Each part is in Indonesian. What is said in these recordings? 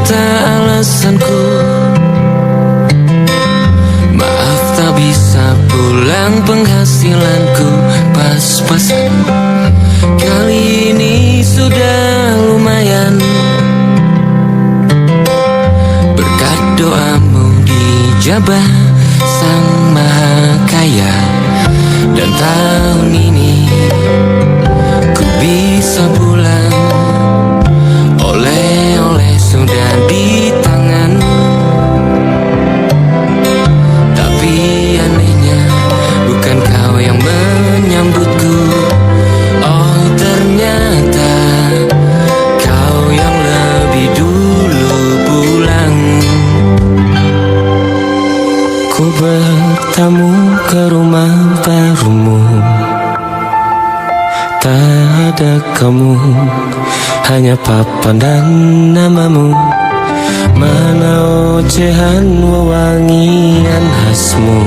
kata alasanku. Maaf tak bisa pulang, penghasilanku pas-pasan. Kali ini sudah lumayan, berkat doamu dijabah Sang Maha Kaya. Dan tahun ini ku bisa pulang, oleh-oleh sudah di tangan. Tapi anehnya bukan kau yang menyambutku. Oh ternyata kau yang lebih dulu pulang. Ku bertamu ke rumah barumu, tak ada kamu, hanya papan dan namamu. Mana ocehan wewangian khasmu.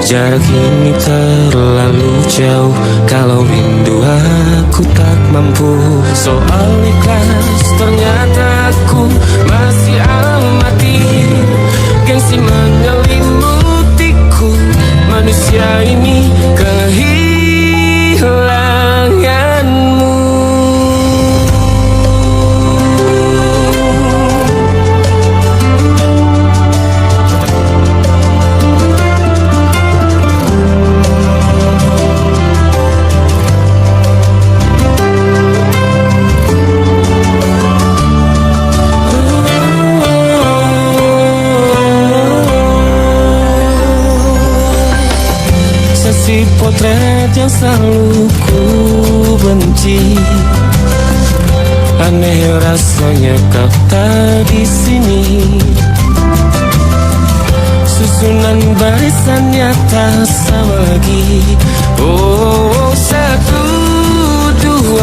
Jarak ini terlalu jauh, kalau rindu aku tak mampu. Soal ikhlas ternyata aku masih amati. Gengsi menyelimutiku, manusia ini kehilanganmu. Si potret yang selalu ku benci, aneh rasanya kau tak di sini. Susunan barisannya tak sama lagi. Oh, 1, 2,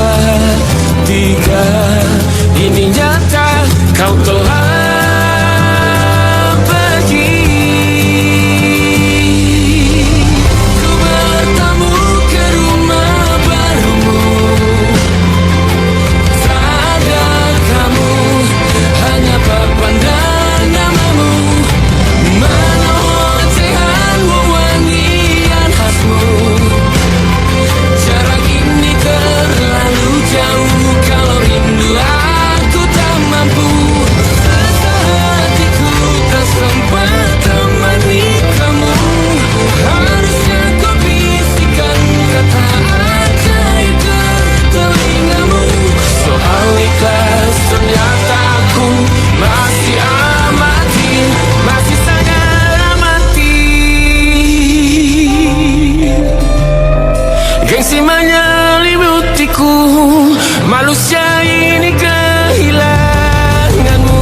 3, ini nyata kau telah manusia ini kehilanganmu.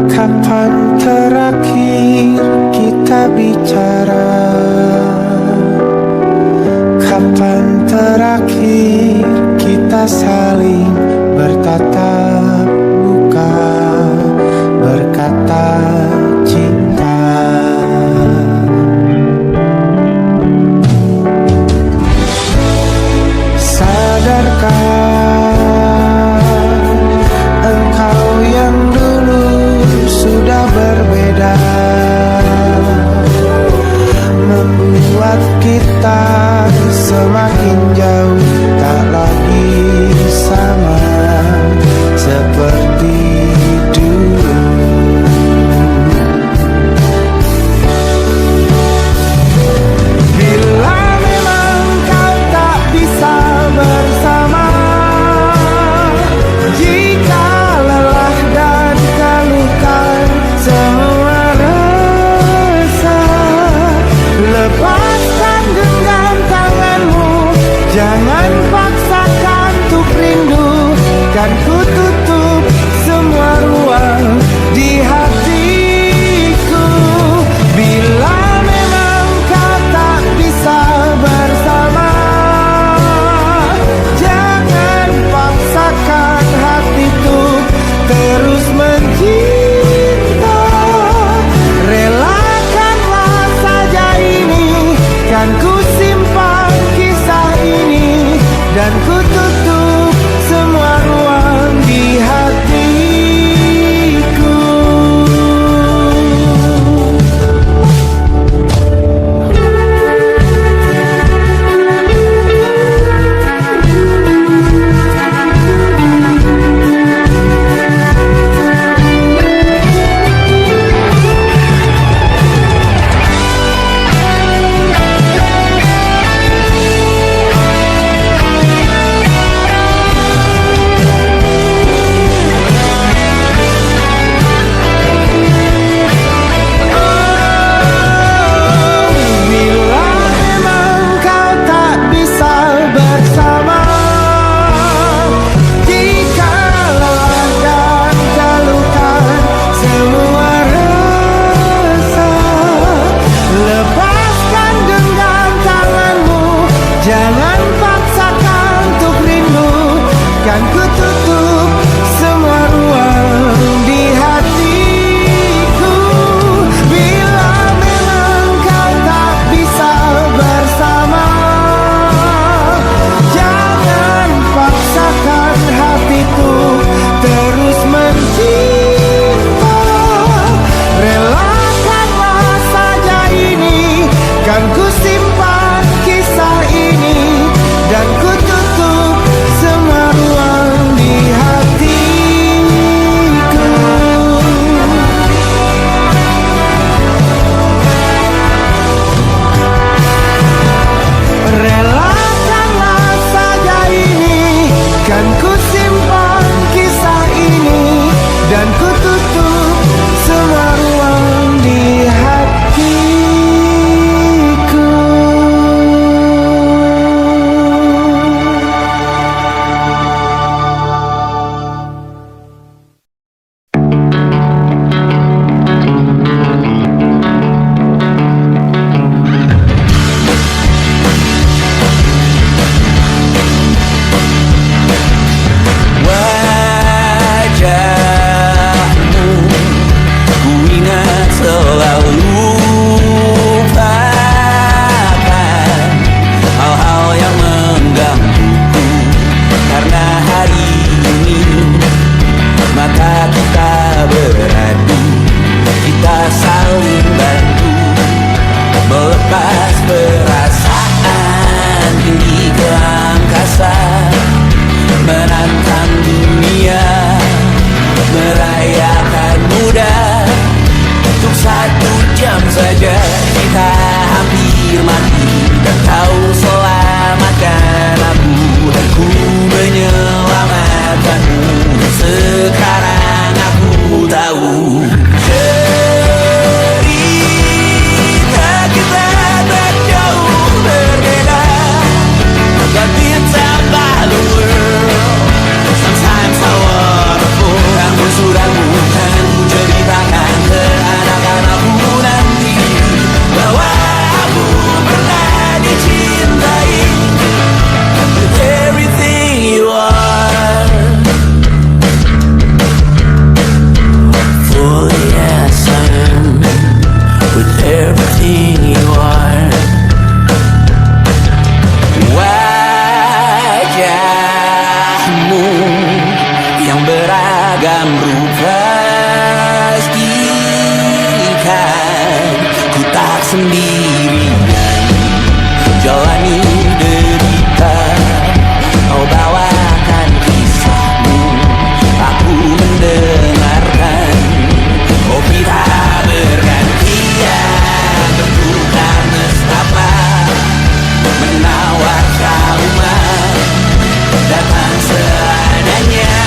Kapan terakhir kita bicara? Kapan terakhir kita saling bertatap muka, berkata cinta? Sadarkah berbeda, membuat kita semakin jauh, tak lagi sama seperti dulu. Bila kan ku tutup semua ruang di hatiku. Bila memang kau tak bisa bersama, jangan paksakan hatiku terus mencinta. Relakanlah saja ini, kan ku simpan kisah ini, dan ku tutup semua ruang di hatiku. Jangan paksakan untuk rindu, kan ku tutup semua ruang di hatiku. Bila memang kau tak bisa bersama, jangan paksakan hatiku terus mencinta. Relakanlah saja ini, kan ku simpan kisah ini, dan ku tutup semua ruang di hatiku. Relakanlah saja ini, kan ku simpan kisah ini, dan ku tutup semua ruang di hatiku. Wajahmu ku ingat selalu, lupakan hal-hal yang menggangguku. Karena hari ini mata kita beradu, kita saling bantu melepas perasaan tinggi ke angkasa, menantang dunia, merayakan muda. Untuk 1 jam saja kita hampir mati, dan kau selamatkan aku, dan ku menyelamatkanmu. Sekarang aku tahu cerita kita tak jauh berbeda, but it's about the world. Sometimes I wanna fall. Namun sudah bukan ku ceritakan ke anak-anakku nanti bahwa aku pernah dicintai with everything you are. Fully as I am, with everything you are. Wajahmu yang beragam rupa, pastikan ku tak sendirian jalani derita. Kau bawakan kisahmu, aku mendengarkan. Oh kita bergantian bertukar nestapa, menawar trauma datang seadanya.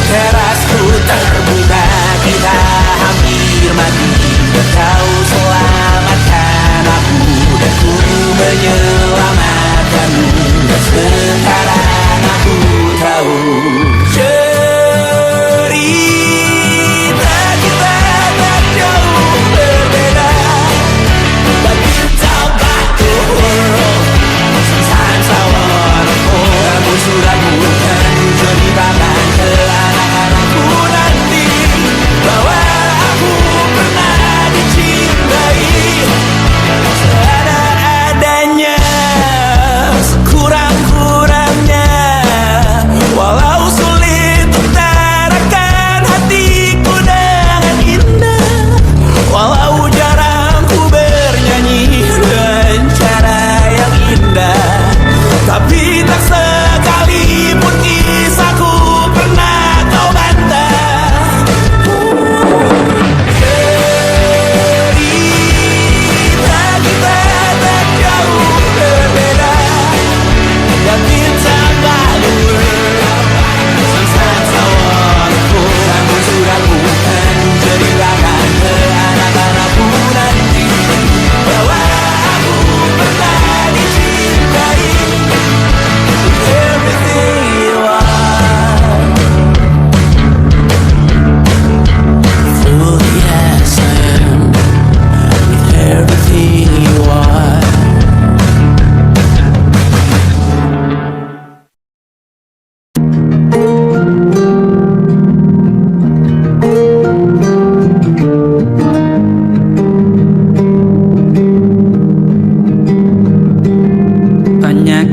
Terasku terbuka, kita hampir mati, dan kau selamatkan aku, dan ku menyelamatkanmu. Dan sekarang aku tahu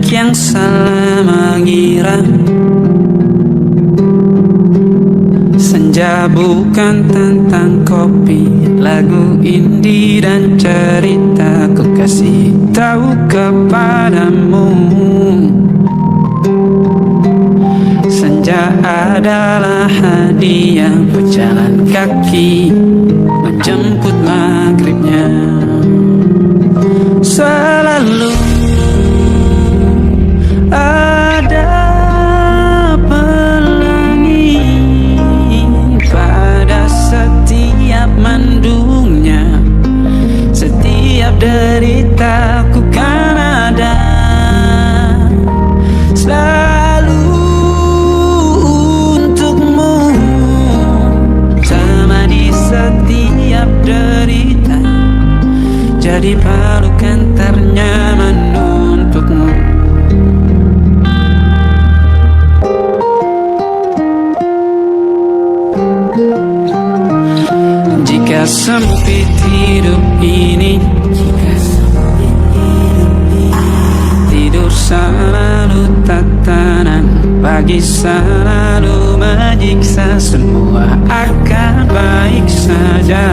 yang salah mengira senja bukan tentang kopi, lagu indie dan cerita ku kasih tahu kepadamu. Senja adalah hadiah berjalan kaki menjemput maghribnya. Selalu ada pelangi pada setiap mendungnya. Setiap derita ku kan ada selalu untukmu. Temani setiap derita, jadi pelukan ternyaman untukmu. Jika sempit hidup ini, tidur selalu tatanan, pagi selalu menyiksa, semua akan baik saja.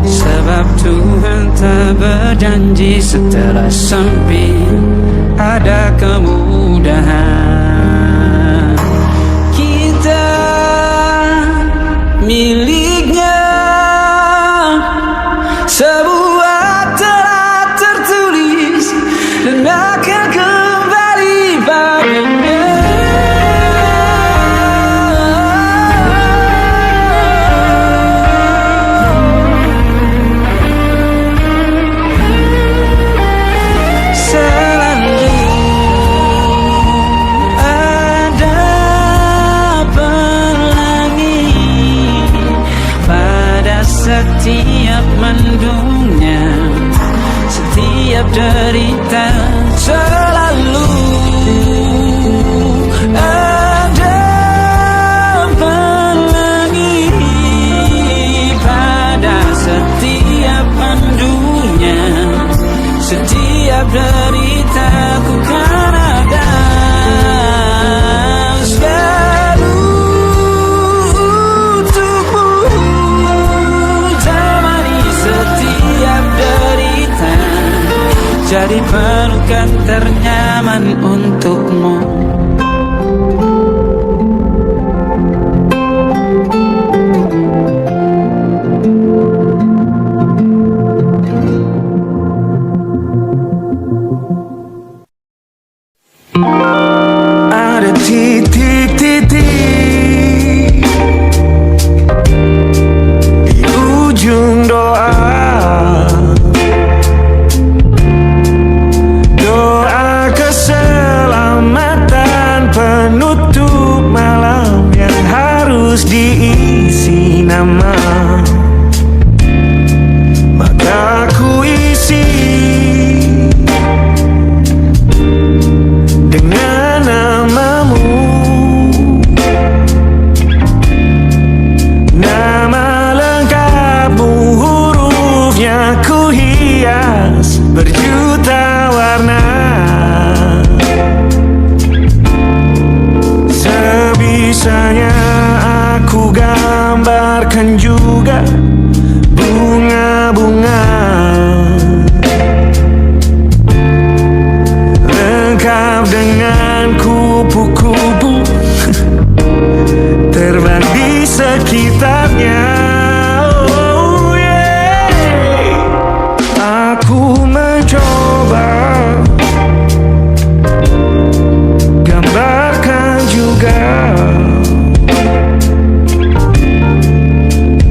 Sebab Tuhan tak berjanji setelah sempit ada kemudahan. Kita miliknya, sebuah telah tertulis dan akan kembali padanya. Selalu ada pelangi pada setiap mendungnya, setiap derita. Selalu ada pelangi pada setiap mendungnya, setiap derita ku kan ada selalu untukmu. Temani setiap derita, jadi pelukan ternyaman untukmu. Ada titik-titik di ujung doa, doa keselamatan penutup malam yang harus diisi nama. Maka ku isi dengan namamu, nama lengkapmu, hurufnya ku hias berjuta warna. Sebisanya aku gambarkan juga bunga-bunga lengkap dengan kupu-kupu terbang di sekitarnya. Oh yeah. Aku mencoba gambarkan juga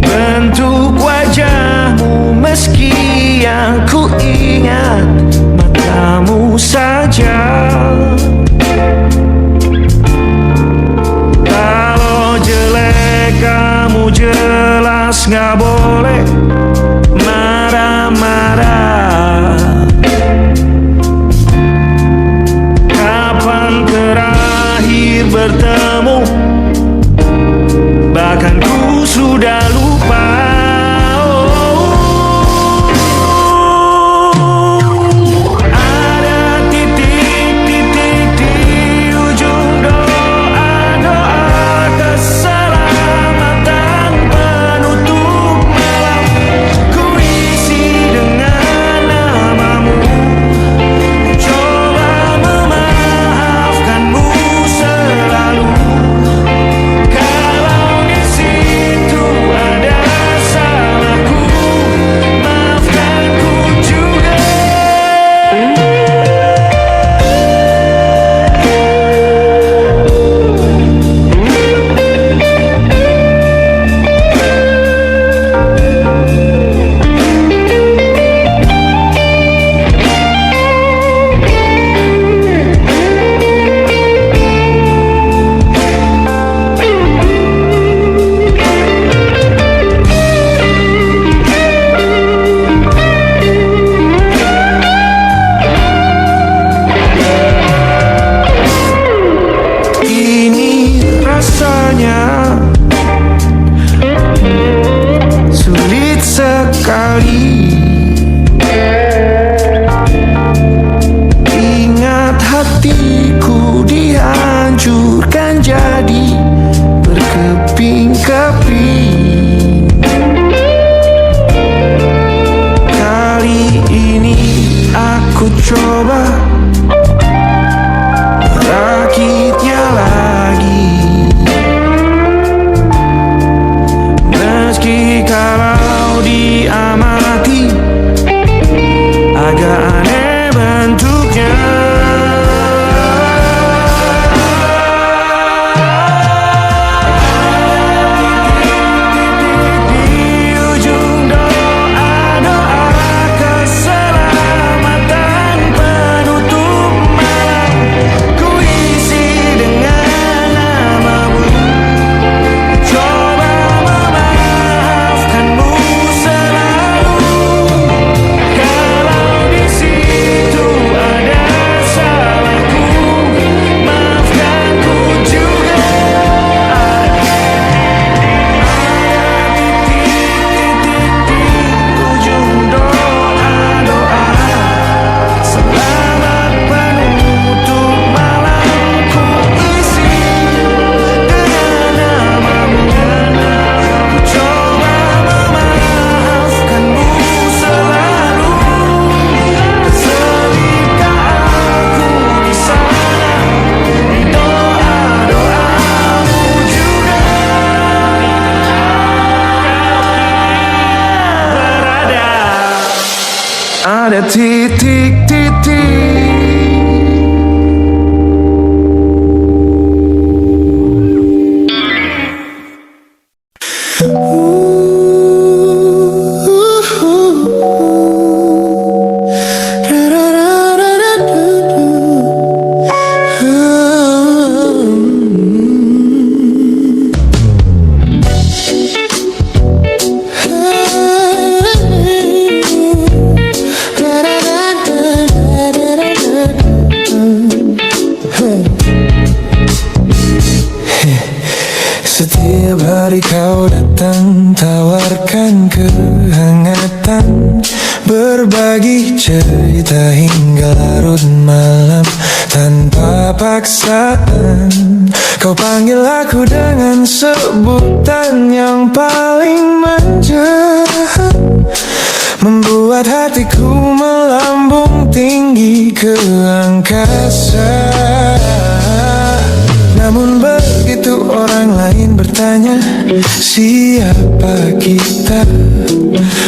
bentuk wajahmu, meski yang ku ingat matamu saja. Kalau jelek kamu jelas gak boleh marah-marah. Kapan terakhir bertemu, bahkan ku sudah lupa. ada titik-titik. Setiap hari kau datang, tawarkan kehangatan, berbagi cerita hingga larut malam tanpa paksaan. Kau panggil aku dengan sebutan yang paling manja, membuat hatiku melambung tinggi ke angkasa. Namun begitu orang lain bertanya, siapa kita?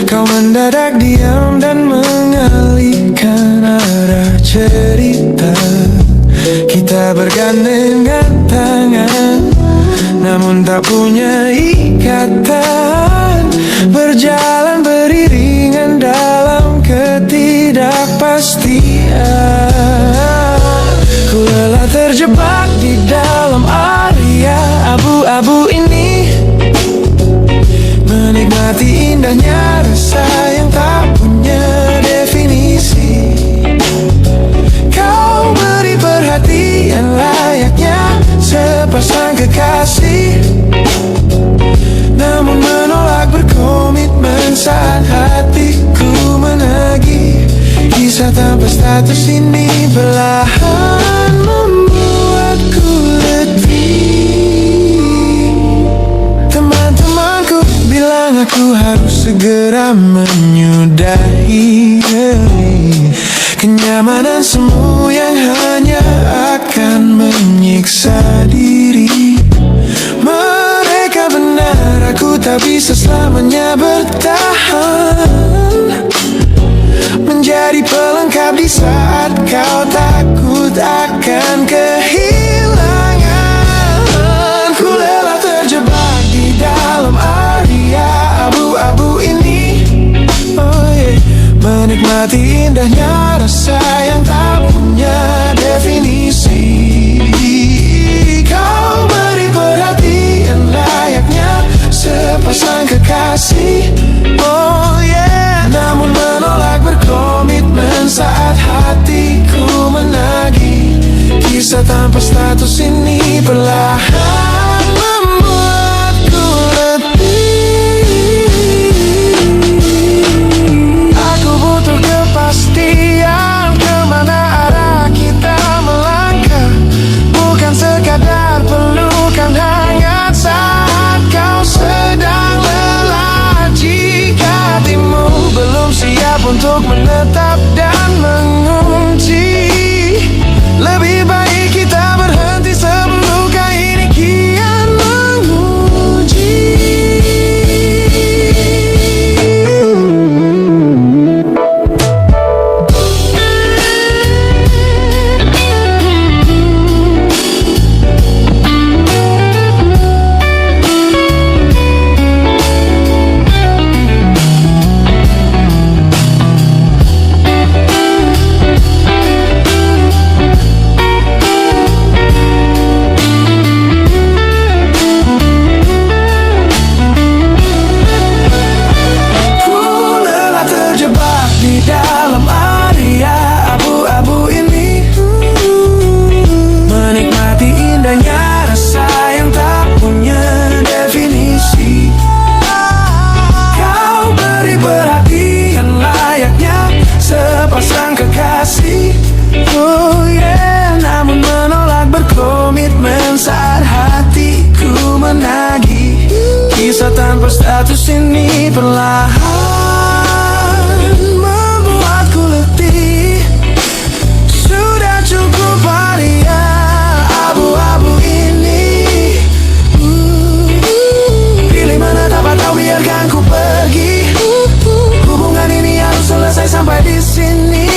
Kau mendadak diam dan mengalihkan arah cerita. Kita bergandengan tangan, namun tak punya ikatan, berjalan beriringan dalam ketidakpastian. Ku lelah terjebak di dalam area abu-abu ini, menikmati indahnya rasa yang tak punya definisi. Kau beri perhatian layaknya sepasang kekasih, namun menolak berkomitmen saat hatiku menagih. Kisah tanpa status ini perlahan membuatku letih. Teman-temanku bilang aku harus segera menyudahi kenyamanan semu yang hanya akan menyiksa diri. Mereka benar, aku tak bisa selamanya bertahan, menjadi pelengkap di saat kau takut akan kehilangan. Ku lelah terjebak di dalam area abu-abu ini, menikmati indahnya rasa yang tak punya definisi. Kau beri perhatian layaknya sepasang kekasih, namun menolak berkomitmen saat hatiku menagih. Kisah tanpa status ini perlahan membuatku letih. Aku butuh kepastian kemana arah kita melangkah, bukan sekadar pelukan hangat saat kau sedang lelah. Jika hatimu belum siap untuk menetap dan mengunci, lebih baik kita berhenti sebelum luka ini kian menguji. ada di sini.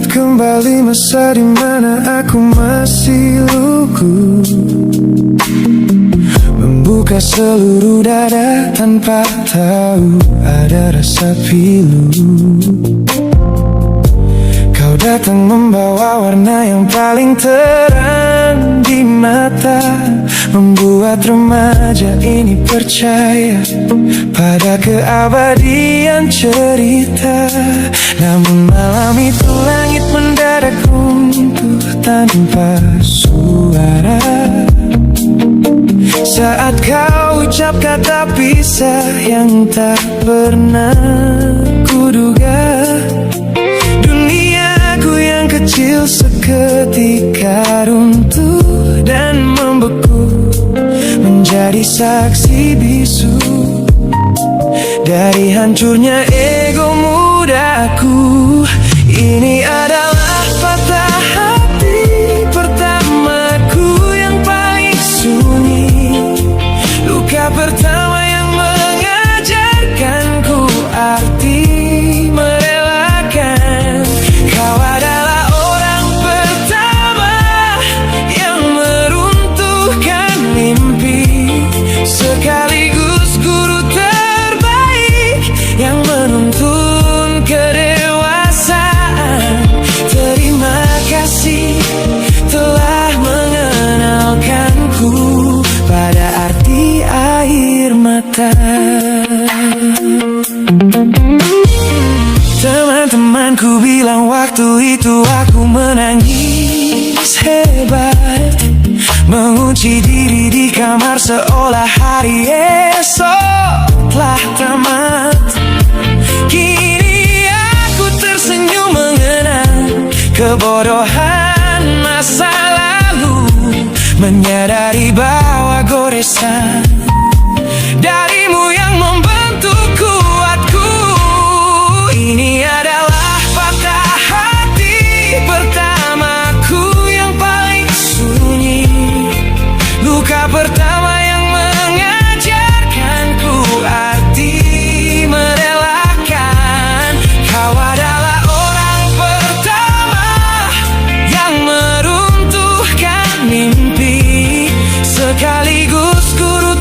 Kembali masa dimana aku masih lugu, membuka seluruh dada tanpa tahu ada rasa pilu. Kau datang membawa warna yang paling terang di mata, membuat remaja ini percaya pada keabadian cerita. Namun malam itu langit mendadak runtuh tanpa suara saat kau ucap kata pisah yang tak pernah kuduga. Duniaku yang kecil seketika runtuh dan membeku, menjadi saksi bisu dari hancurnya ego mudaku. Ini adalah patah hati pertamaku yang paling sunyi, luka pertama yang mengajarkanku arti merelakan. Kau adalah orang pertama yang meruntuhkan mimpi, sekaligus guru terbaik yang menuntun kedewasaan. Terima kasih telah mengenalkanku pada arti air mata. Teman-temanku bilang waktu itu aku menangis hebat, mengunci diri di kamar seolah hari esok telah tamat. Kini aku tersenyum mengenang kebodohan masa lalu, menyadari bahwa goresan darimu yang membentuk kuatku. Ini adalah patah hati pertamaku yang paling sunyi, luka pertama yang mengajarkanku arti merelakan. Kau adalah orang pertama yang meruntuhkan mimpi, sekaligus guru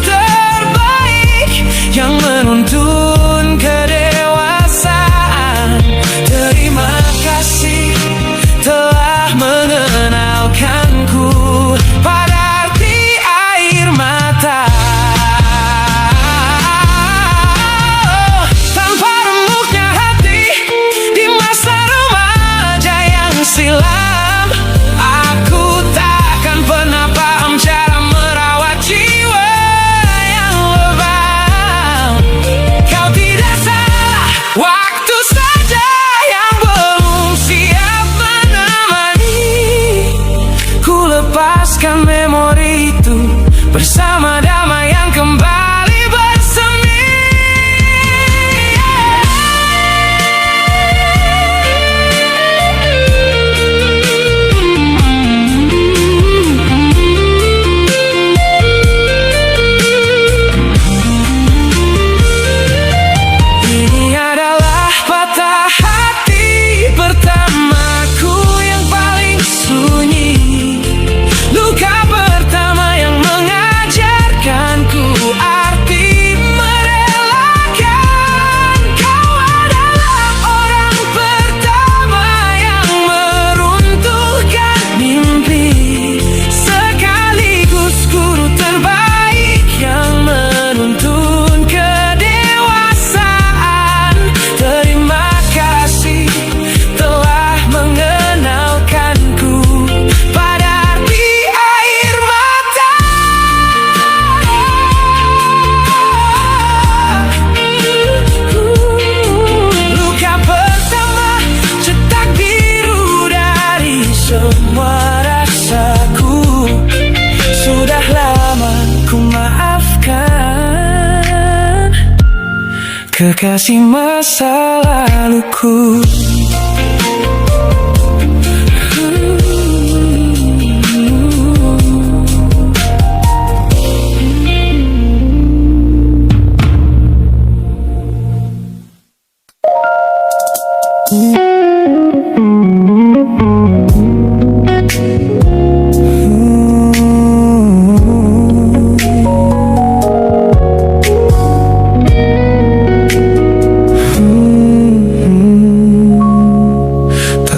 kekasih masa laluku.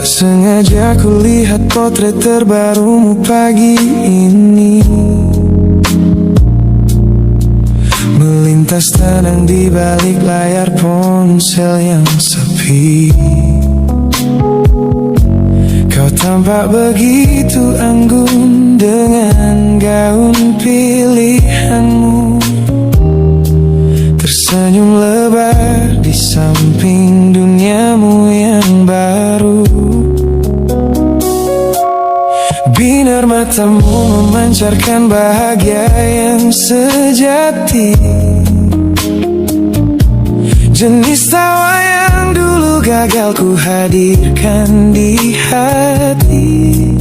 Sengaja ku lihat potret terbarumu pagi ini, melintas tenang di balik layar ponsel yang sepi. Kau tampak begitu anggun dengan gaun pilihanmu, tersenyum lebar di samping duniamu yang baru. Binar matamu memancarkan bahagia yang sejati, jenis tawa yang dulu gagal ku hadirkan di hati.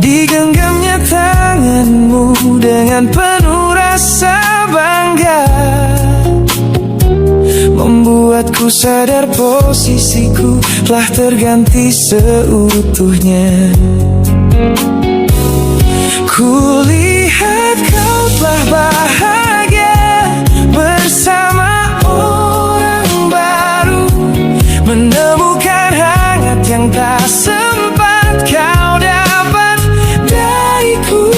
Digenggamnya tanganmu dengan penuh rasa bangga, membuatku sadar posisiku telah terganti seutuhnya. Kulihat kau telah bahagia bersama orang baru, menemukan hangat yang tak sempat kau dapat dariku.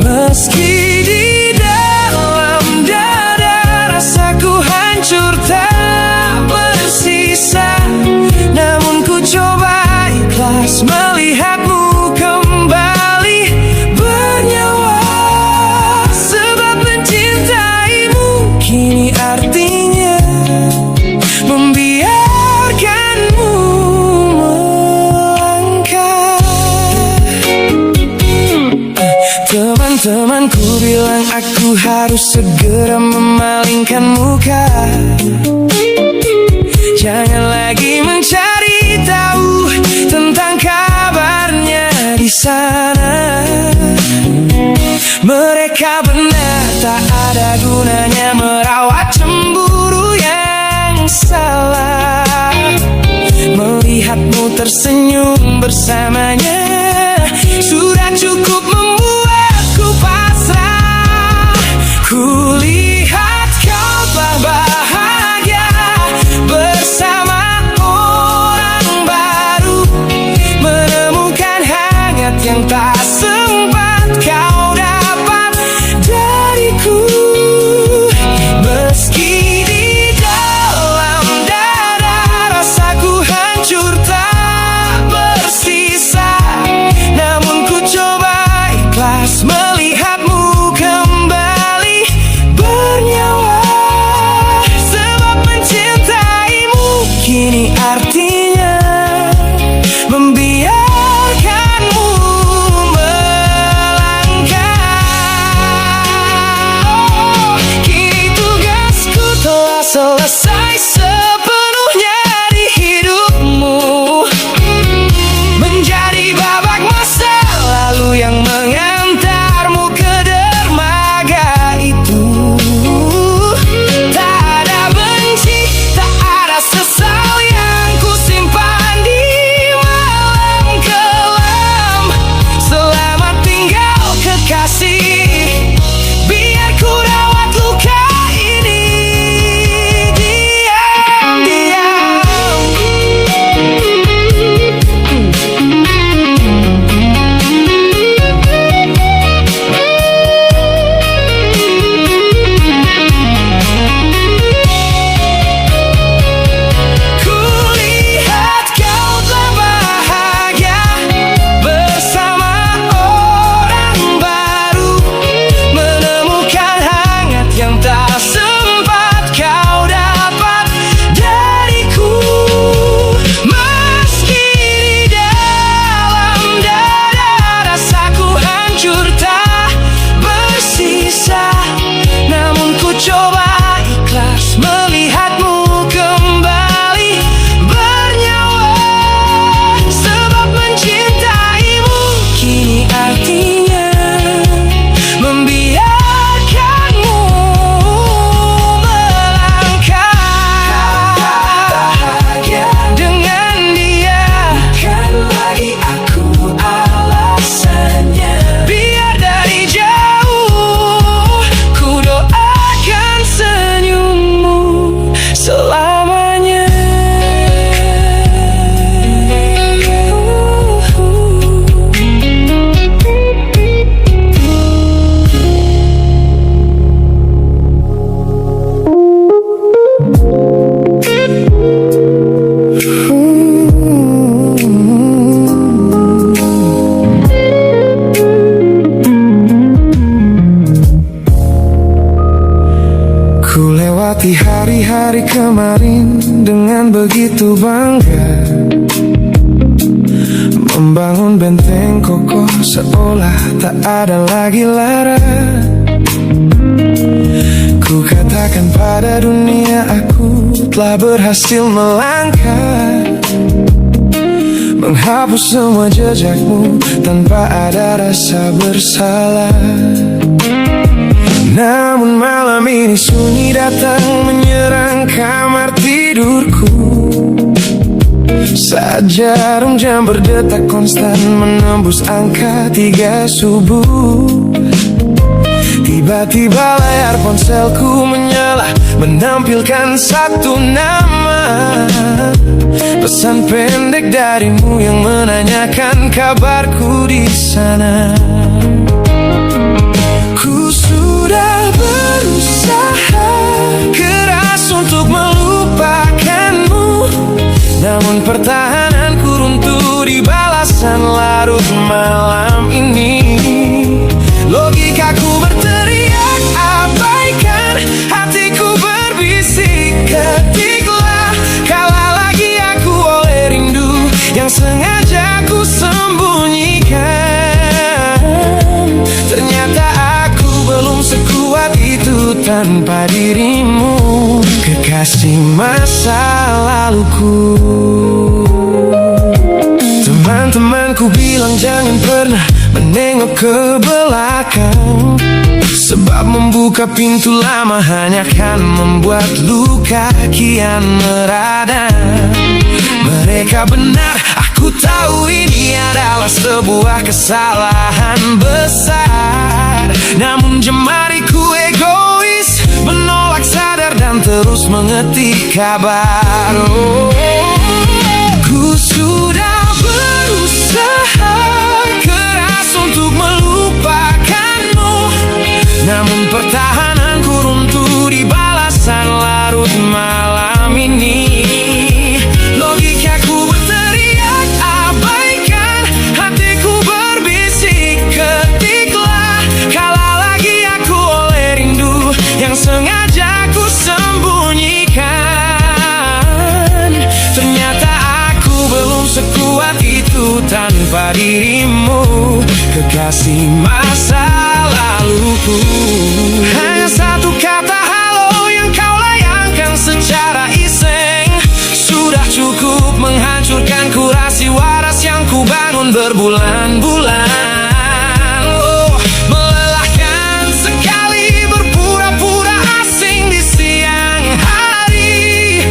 Meski di dalam dada rasaku hancur tak bersisa, namun ku coba ikhlas melihatmu kembali bernyawa. Sebab mencintaimu kini artinya membiarkanmu melangkah. Teman-temanku bilang aku harus segera memalingkan muka, jangan lagi mencari tahu tentang kabarnya di sana. Mereka benar tak ada gunanya merawat cemburu yang salah. Melihatmu tersenyum bersamanya sudah cukup membuatku pasrah. Kulihat kau telah bahagia bersama orang baru, menemukan hangat yang tak sempat kau dapat dariku. Meski di dalam dada rasaku hancur tak bersisa, namun ku coba kemarin dengan begitu bangga, membangun benteng kokoh seolah tak ada lagi lara. Ku katakan pada dunia aku telah berhasil melangkah, menghapus semua jejakmu tanpa ada rasa bersalah. Namun malam ini sunyi datang menyerang kamar tidurku, saat jarum jam berdetak konstan menembus angka 3 subuh. Tiba-tiba layar ponselku menyala, menampilkan satu nama, pesan pendek darimu yang menanyakan kabarku di sana. Ku sudah berusaha keras untuk melupakanmu, namun pertahananku runtuh di balasan larut malam ini. Logikaku berteriak abaikan, hatiku berbisik ketiklah, kalah lagi aku oleh rindu yang sengaja ku sembunyikan. Ternyata aku belum sekuat itu tanpa dirimu, kekasih masa laluku. Teman-temanku bilang jangan pernah menengok ke belakang, sebab membuka pintu lama hanya akan membuat luka kian meradang. Mereka benar, aku tahu ini adalah sebuah kesalahan besar, namun jemariku egois menolak sadar dan terus mengetik kabar. Ku sudah berusaha keras untuk melupakanmu, namun pertahananku runtuh di balasan larut malam ini. Logikaku berteriak abaikan, hatiku berbisik ketiklah, kalah lagi aku oleh rindu yang sengaja ku sembunyikan. Ternyata aku belum sekuat itu tanpa dirimu, kekasih masa laluku. Hanya satu kata halo yang kau layangkan secara iseng sudah cukup menghancurkan kurasi waras yang ku bangun berbulan-bulan. Oh, melelahkan sekali berpura-pura asing di siang hari.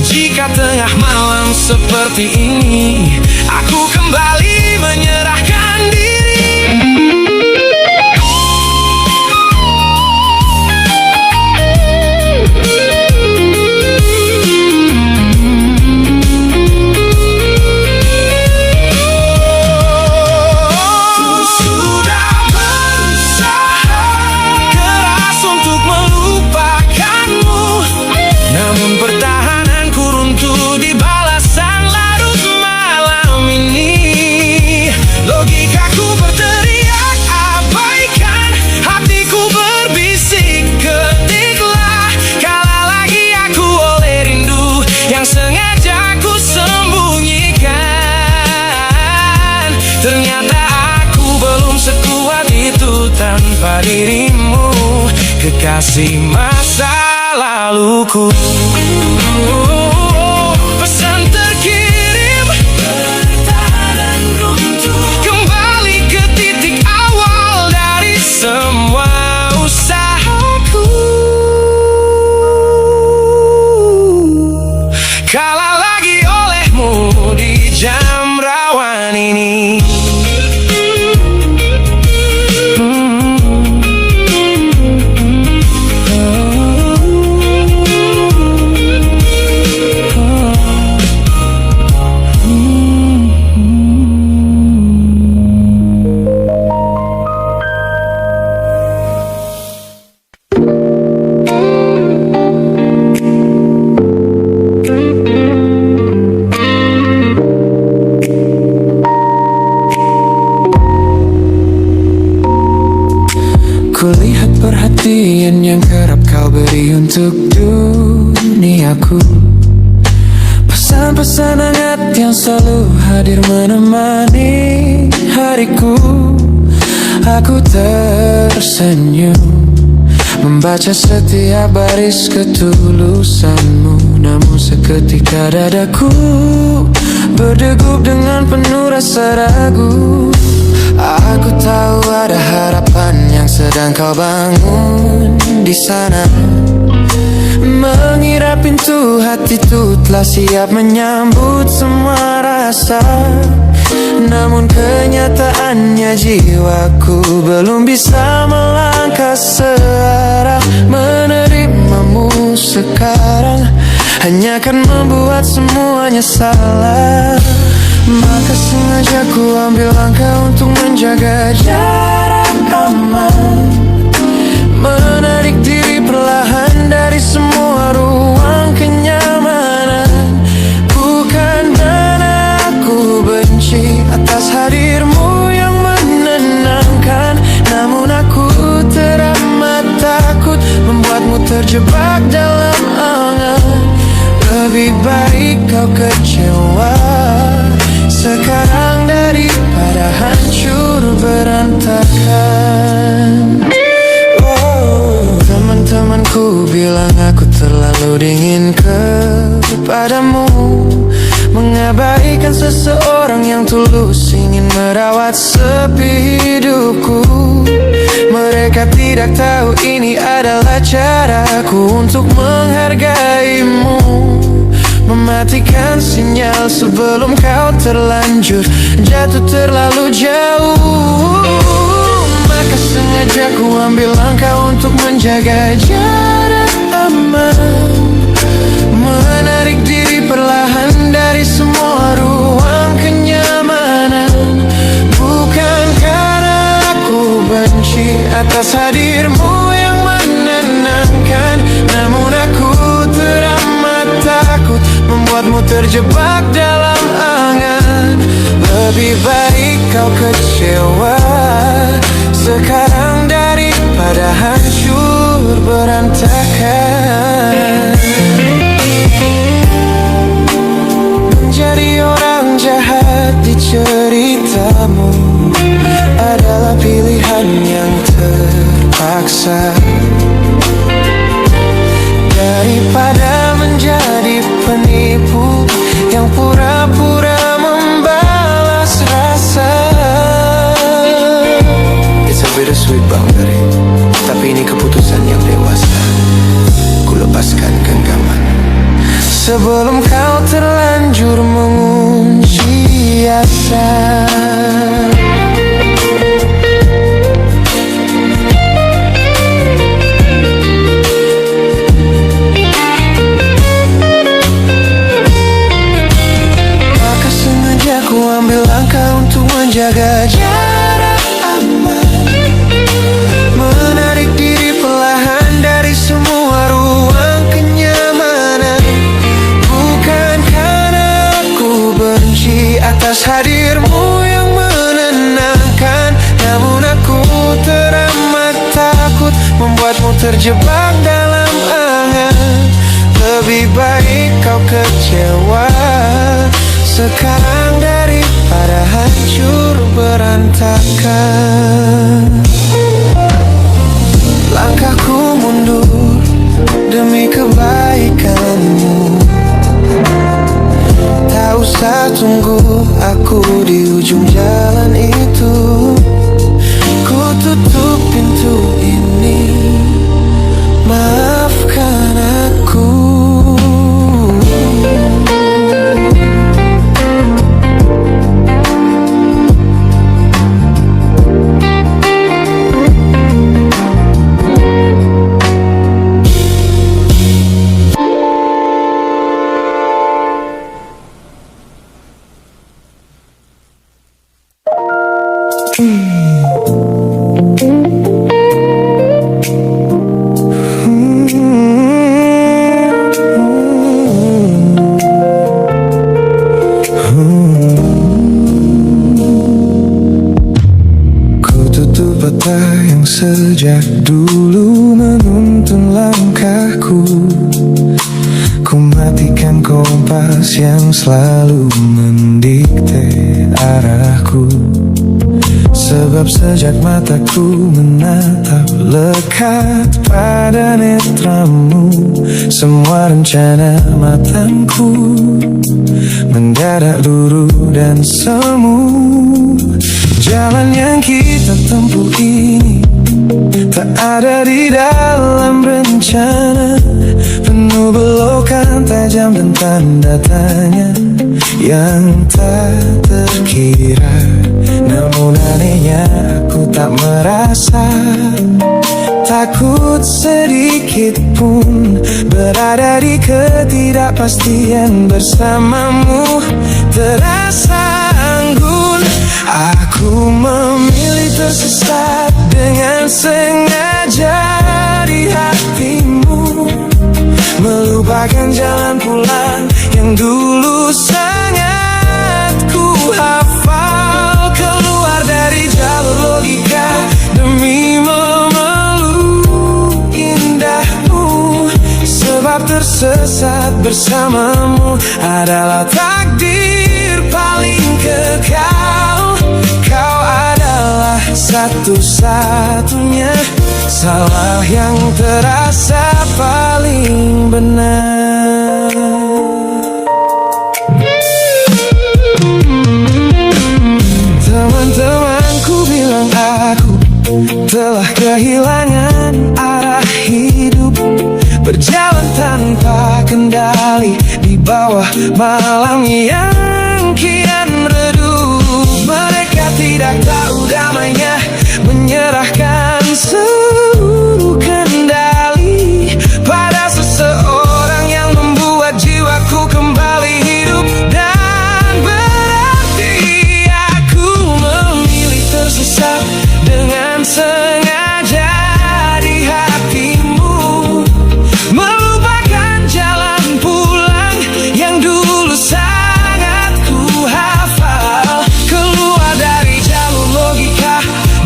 Jika tengah malam seperti ini aku kembali menyerahkan diri. Sudah berusaha keras untuk melupakanmu, namun pertahananku runtuh di balasan larut malam ini. Logikaku berteriak abaikan, hatiku berbisik ketiklah, kalah lagi aku oleh rindu yang sengaja ku sembunyikan. Ternyata aku belum sekuat itu tanpa dirimu, kekasih masa laluku. Pesan terkirim, pertahanan runtuh, kembali ke titik awal dari semua usahaku. Kalah lagi olehmu di jam rawan ini. pesan hangat yang selalu hadir menemani hariku. Aku tersenyum membaca setiap baris ketulusanmu. Namun seketika dadaku berdegup dengan penuh rasa ragu. Aku tahu ada harapan yang sedang kau bangun di sana. Mengira pintu hati itu telah siap menyambut semua rasa. Namun kenyataannya jiwaku belum bisa melangkah searah. Menerimamu sekarang hanya akan membuat semuanya salah. Maka sengaja ku ambil langkah untuk menjaga jarak aman, menarik diri perlahan dari semua ruang kenyamanan. Bukan karena aku benci atas hadirmu yang menenangkan, namun aku teramat takut membuatmu terjebak dalam angan. Lebih baik kau kecewa sekarang daripada hancur berantakan. Teman-temanku bilang aku terlalu dingin kepadamu, mengabaikan seseorang yang tulus ingin merawat sepi hidupku. Mereka tidak tahu ini adalah caraku untuk menghargaimu, mematikan sinyal sebelum kau terlanjur jatuh terlalu jauh. Maka sengaja ku ambil langkah untuk menjaga jarak aman, menarik diri perlahan dari semua ruang kenyamanan. Bukan karena aku benci atas hadirmu yang menenangkan, namun aku teramat takut membuatmu terjebak dalam angan. Lebih baik kau kecewa sekarang daripada hancur berantakan. Menjadi orang jahat di ceritamu adalah pilihan yang terpaksa, daripada menjadi penipu yang pura-pura membalas rasa. It's a bittersweet boundary, tapi ini keputusan yang dewasa. Ku lepaskan genggaman sebelum kau terlanjur mengunci asa. Ku ambil langkah untuk menjaga jarak aman, menarik diri perlahan dari semua ruang kenyamanan. Bukan karena aku benci atas hadirmu yang menenangkan, namun aku teramat takut membuatmu terjebak dalam angan. Lebih baik kau kecewa sekarang daripada hancur berantakan. Langkahku mundur demi kebaikanmu. Tak usah tunggu aku di ujung jalan itu. Ku tutup pintu ini, maafkan aku. Sejak dulu menuntun langkahku, ku matikan kompas kompass yang selalu mendikte arahku. Sebab sejak mataku menatap lekat pada netramu, semua rencana matangku mendadak luruh dan semu. Jalan yang kita tempuh ini tak ada di dalam rencana, penuh belokan tajam dan tanda tanya yang tak terkira. Namun anehnya aku tak merasa takut sedikit pun berada di ketidakpastian bersamamu. Terasa anggun, aku memilih tersesat dengan sengaja di hatimu, melupakan jalan pulang yang dulu sangat ku hafal. Keluar dari jalur logika demi memeluk indahmu, sebab tersesat bersamamu adalah takdir paling kekal. Kau adalah satu-satunya salah yang terasa paling benar. Teman-temanku bilang aku telah kehilangan arah hidup, berjalan tanpa kendali di bawah malam yang kian redup. Mereka tidak tahu damainya menyerahkan seluruh kendali pada seseorang yang membuat jiwaku kembali hidup. Dan berarti aku memilih tersesat dengan sengaja di hatimu, melupakan jalan pulang yang dulu sangat ku hafal. Keluar dari jalur logika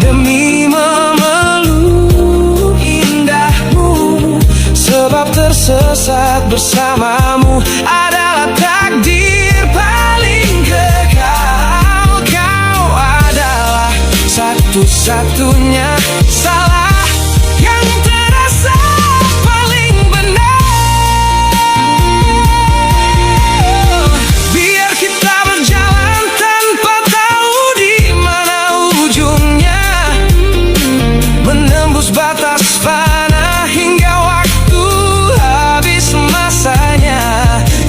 demi memeluk indahmu, sebab tersesat bersamamu adalah takdir paling kekal. Kau adalah satu-satunya salah yang terasa paling benar. Biar kita berjalan tanpa tahu di mana ujungnya, menembus batas fana hingga waktu habis masanya.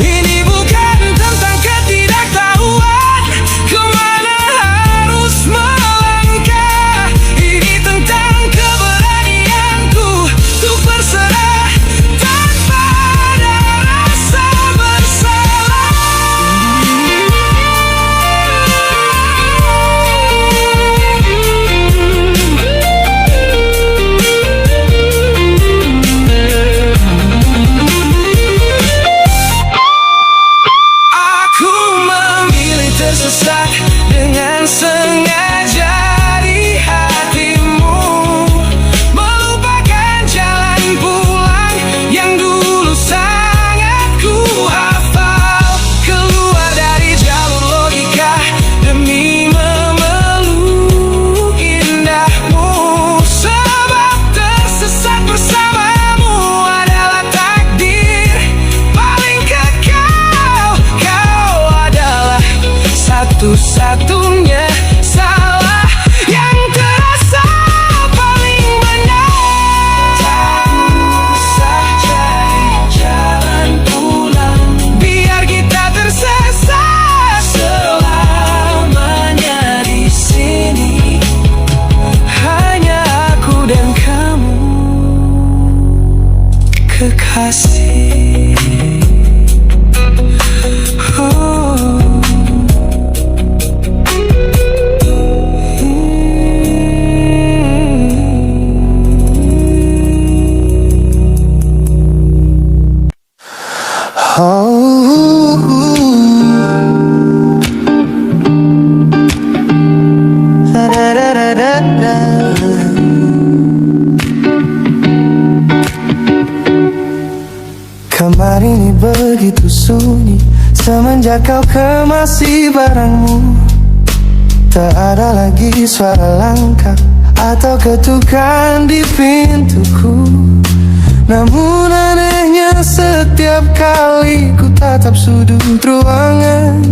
Ini bukan tentang ketidaktahuan kemana harus melangkah, ini tentang keberanianku untuk berserah tanpa ada rasa bersalah. Aku memilih tersesat dengan sengaja di hatimu, melupakan jalan pulang yang dulu sangat ku hafal. Keluar dari jalur logika demi memeluk indahmu, sebab tersesat bersamamu adalah takdir paling kekal. Kau adalah satu-satunya salah yang terasa paling benar. Tak usah cari jalan pulang, biar kita tersesat selamanya di sini. Hanya aku dan kamu, kekasih. Oh. Sejak kau kemasi barangmu, tak ada lagi suara langkah atau ketukan di pintuku. Namun anehnya setiap kali ku tatap sudut ruangan,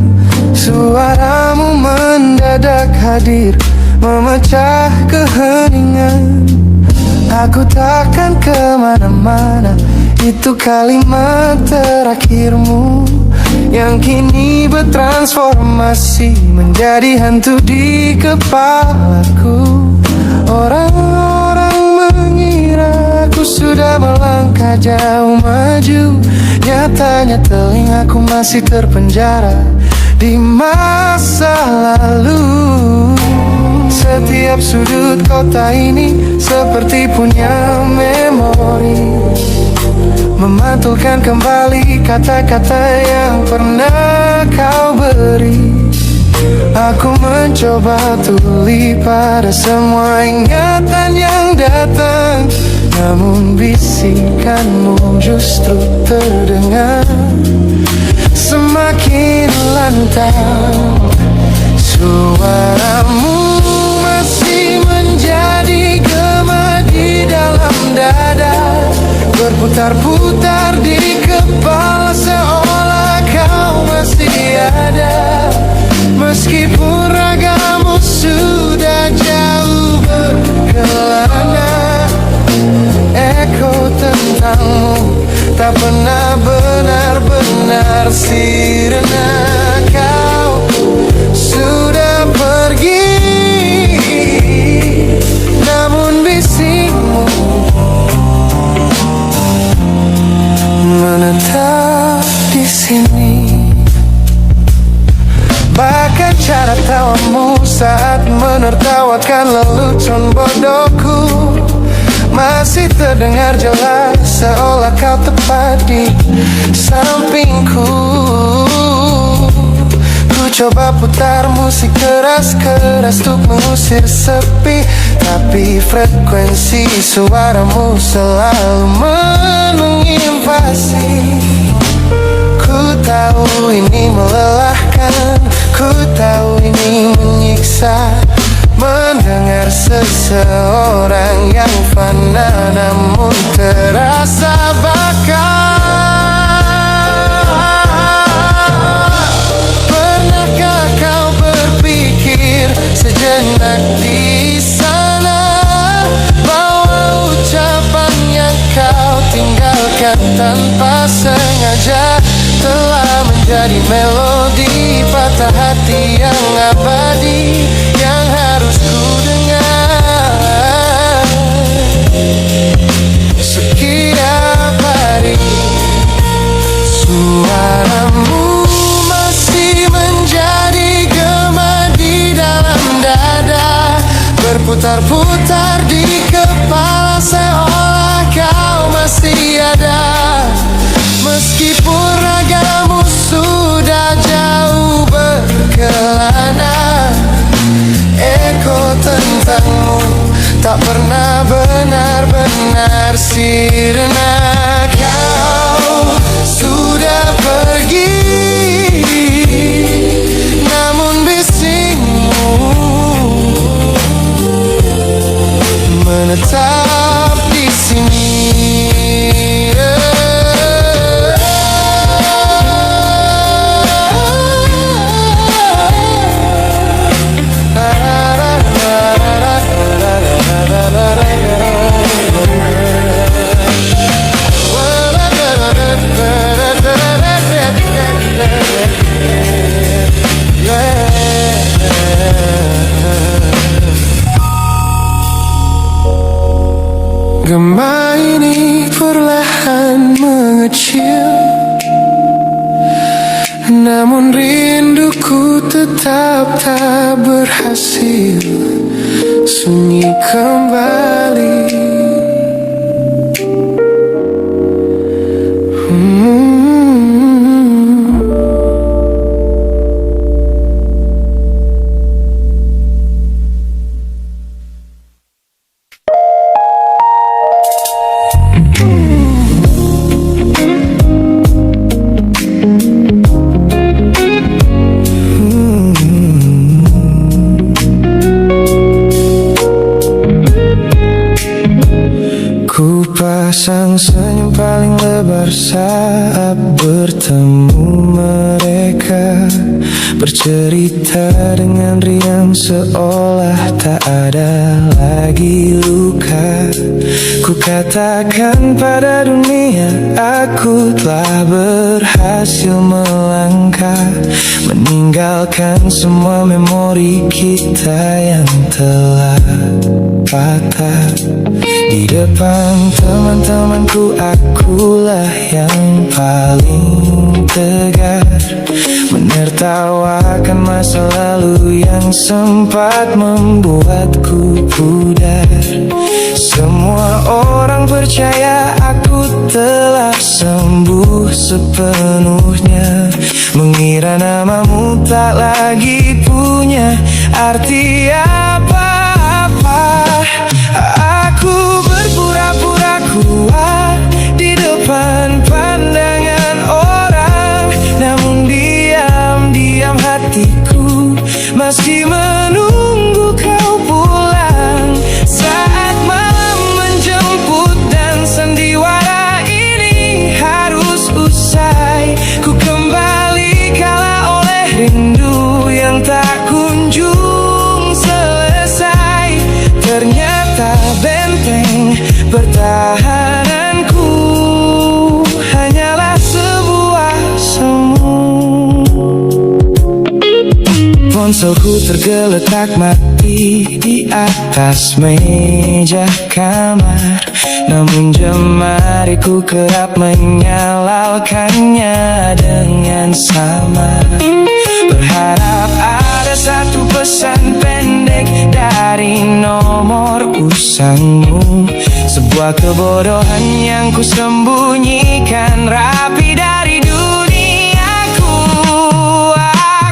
suaramu mendadak hadir, memecah keheningan. Aku takkan kemana-mana, itu kalimat terakhirmu yang kini bertransformasi menjadi hantu di kepalaku. Orang-orang mengira aku sudah melangkah jauh maju, nyatanya telingaku masih terpenjara di masa lalu. Setiap sudut kota ini seperti punya memori, memantulkan kembali kata-kata yang pernah kau beri. Aku mencoba tuli pada semua ingatan yang datang, namun bisikanmu justru terdengar semakin lantang. Suaramu masih menjadi gema di dalam dada, berputar-putar di kepala seolah kau masih ada. Meskipun ragamu sudah jauh berkelana, eko tentangmu tak pernah benar-benar sirna. Kau sudah pergi, namun bisikmu menetap di sini. Bahkan cara tawamu saat menertawakan lelucon bodohku masih terdengar jelas, seolah kau tepat di sampingku. Ku coba putar musik keras-keras untuk mengusir sepi, tapi frekuensi suaramu selalu menginvasi. Ku tahu ini melelahkan, ku tahu ini menyiksa, mendengar seseorang yang fana namun terasa bakal. Pernahkah kau berpikir sejenak di sana bahwa ucapan yang kau tinggalkan tanpa sengaja telah menjadi melodi patah hati yang abadi, yang harus ku dengar setiap hari. Suaramu masih menjadi gema di dalam dada, berputar-putar di kepala seolah kau masih ada. Meskipun ragamu sudah jauh berkelana, eko tentangmu tak pernah benar-benar sirna. Kau sudah pergi, namun bisikmu menetap di sini. Gema ini perlahan mengecil, namun rinduku tetap tak berhasil sunyi kembali. Sepasang senyum paling lebar saat bertemu mereka, bercerita dengan riang seolah tak ada lagi luka. Ku katakan pada dunia aku telah berhasil melangkah, meninggalkan semua memori kita yang telah patah. Di depan teman-temanku akulah yang paling tegar, menertawakan masa lalu yang sempat membuatku pudar. Semua orang percaya aku telah sembuh sepenuhnya, mengira namamu tak lagi punya arti apa-apa. Aku berpura-pura kuat di depan pandangan orang, namun diam-diam hatiku masih menunggu kau pulang. Saat malam menjemput dan sandiwara ini harus usai, ku kembali kalah oleh rindu yang tak kunjung selesai. Ternyata benteng pertahananku hanyalah sebuah semu. Ponselku tergeletak mati di atas meja kamar, namun jemariku kerap menyalakannya dengan sama. Berharap ada satu pesan pendek dari nomor usangmu, sebuah kebodohan yang ku sembunyikan rapi dari duniaku.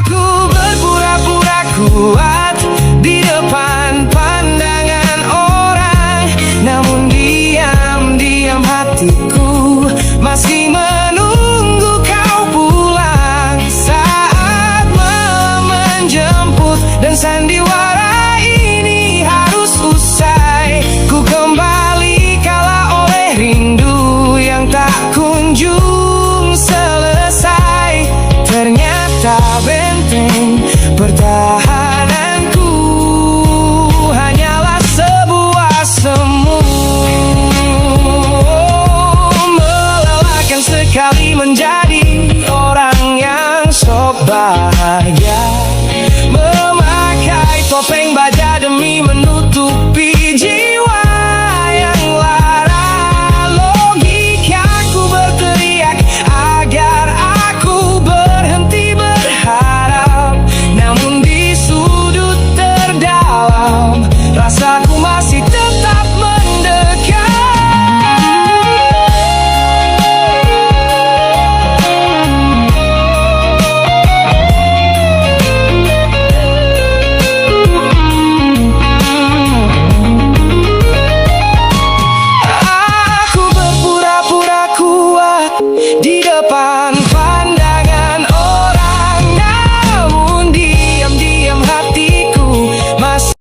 Aku berpura-pura kuat di depan pandangan orang, namun diam-diam hatiku masih menunggu kau pulang. Saat malam menjemput dan sandiwara ini harus usai, ku kembali kalah oleh rindu yang tak kunjung selesai. Ternyata benteng pertahananku hanyalah sebuah semu. Melelahkan sekali menjadi orang yang sok bahagia, memakai topeng baja